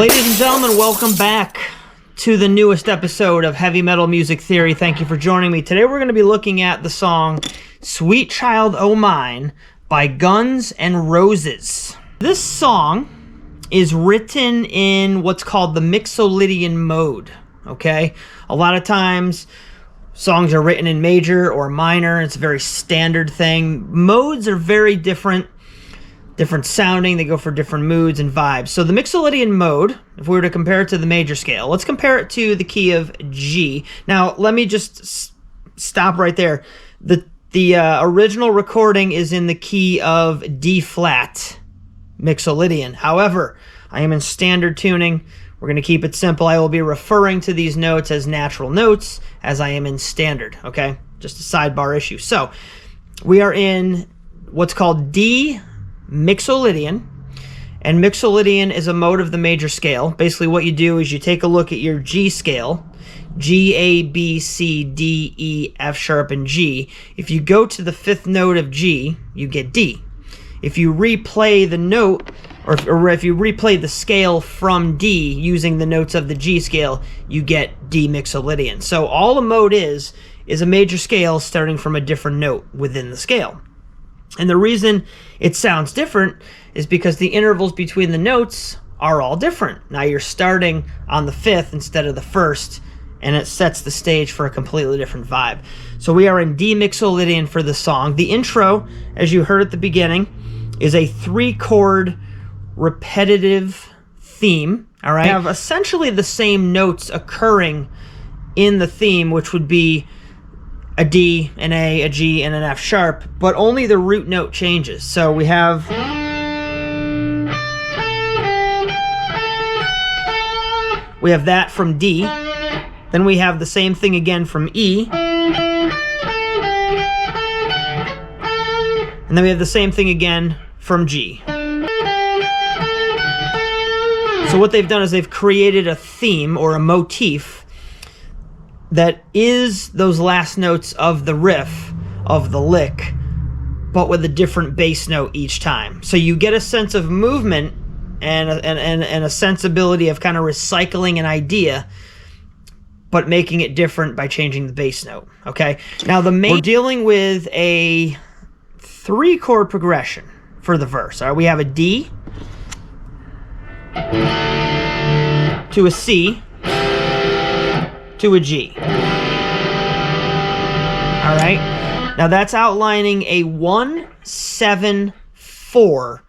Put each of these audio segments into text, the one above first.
Ladies and gentlemen, welcome back to the newest episode of Heavy Metal Music Theory. Thank you for joining me. Today we're going to be looking at the song Sweet Child O' Mine by Guns N' Roses. This song is written in what's called the Mixolydian mode, okay? A lot of times songs are written in major or minor. It's a very standard thing. Modes are very different sounding. They go for different moods and vibes. So the Mixolydian mode, if we were to compare it to the major scale, let's compare it to the key of G. Now, let me just stop right there. The original recording is in the key of D flat Mixolydian. However, I am in standard tuning. We're going to keep it simple. I will be referring to these notes as natural notes as I am in standard, okay? Just a sidebar issue. So we are in what's called D Mixolydian, and Mixolydian is a mode of the major scale. Basically what you do is you take a look at your G scale, G, A, B, C, D, E, F sharp, and G. If you go to the fifth note of G, you get D. If you replay the note, or if you replay the scale from D using the notes of the G scale, you get D Mixolydian. So all a mode is a major scale starting from a different note within the scale. And the reason it sounds different is because the intervals between the notes are all different. Now you're starting on the fifth instead of the first, and it sets the stage for a completely different vibe. So we are in D Mixolydian for the song. The intro, as you heard at the beginning, is a 3-chord repetitive theme. All right, we have essentially the same notes occurring in the theme, which would be a D, an A, a G, and an F sharp, but only the root note changes. So we have that from D, then we have the same thing again from E, and then we have the same thing again from G. So what they've done is they've created a theme or a motif that is those last notes of the riff, of the lick, but with a different bass note each time. So you get a sense of movement and a sensibility of kind of recycling an idea, but making it different by changing the bass note, okay? Now we're dealing with a 3-chord progression for the verse. All right, we have a D to a C to a G. All right, now that's outlining a 1-7-4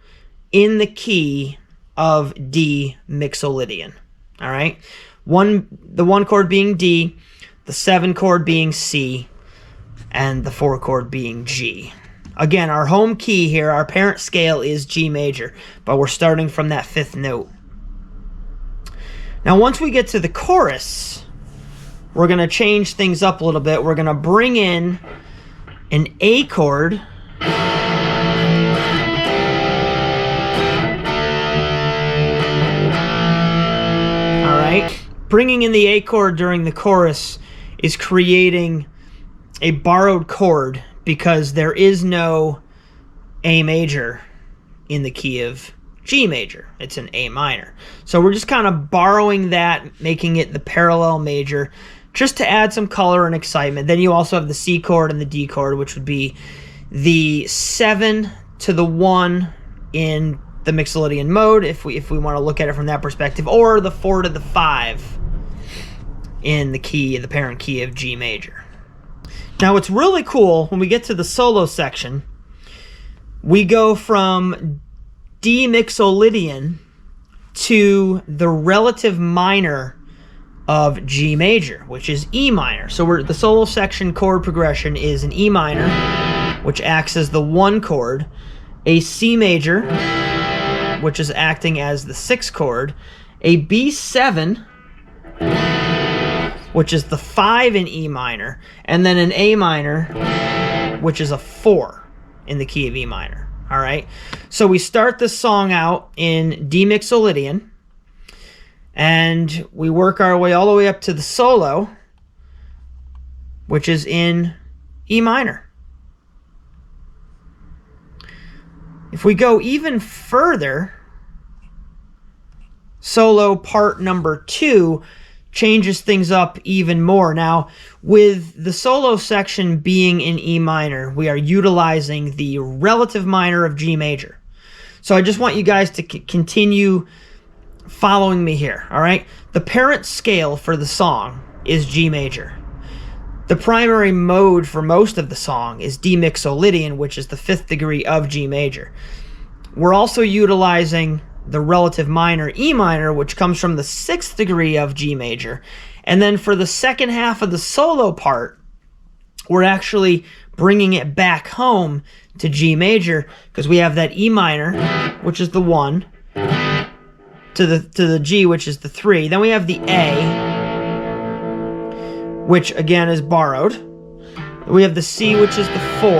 in the key of D Mixolydian. All right, the 1 chord being D, the 7 chord being C, and the 4 chord being G. Again, our home key here, our parent scale is G major, but we're starting from that 5th note. Now once we get to the chorus, we're going to change things up a little bit. We're going to bring in an A chord. All right. Bringing in the A chord during the chorus is creating a borrowed chord because there is no A major in the key of G major. It's an A minor. So we're just kind of borrowing that, making it the parallel major, just to add some color and excitement. Then you also have the C chord and the D chord, which would be the 7 to the 1 in the Mixolydian mode, if we want to look at it from that perspective, or the 4 to the 5 in the parent key of G major. Now what's really cool, when we get to the solo section, we go from D Mixolydian to the relative minor of G major, which is E minor. So the solo section chord progression is an E minor, which acts as the 1 chord, a C major, which is acting as the 6th chord, a B7, which is the 5 in E minor, and then an A minor, which is a 4 in the key of E minor. All right, so we start this song out in D Mixolydian, and we work our way all the way up to the solo, which is in E minor. If we go even further, solo part number 2 changes things up even more. Now, with the solo section being in E minor, we are utilizing the relative minor of G major. So I just want you guys to continue following me here, all right? The parent scale for the song is G major. The primary mode for most of the song is D Mixolydian, which is the 5th degree of G major. We're also utilizing the relative minor E minor, which comes from the 6th degree of G major. And then for the second half of the solo part, we're actually bringing it back home to G major, because we have that E minor, which is the 1, to the G, which is the 3. Then we have the A, which again is borrowed. We have the C, which is the 4,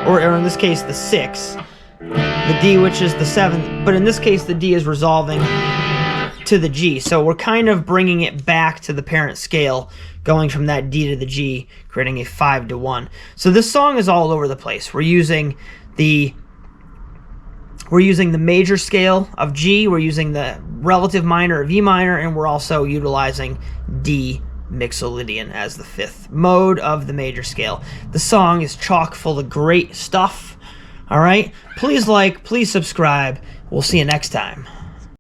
or in this case the 6. The D, which is the 7th, but in this case the D is resolving to the G. So we're kind of bringing it back to the parent scale, going from that D to the G, creating a 5-to-1. So this song is all over the place. We're using the major scale of G, we're using the relative minor of E minor, and we're also utilizing D Mixolydian as the 5th mode of the major scale. The song is chock full of great stuff. All right? Please like, please subscribe. We'll see you next time.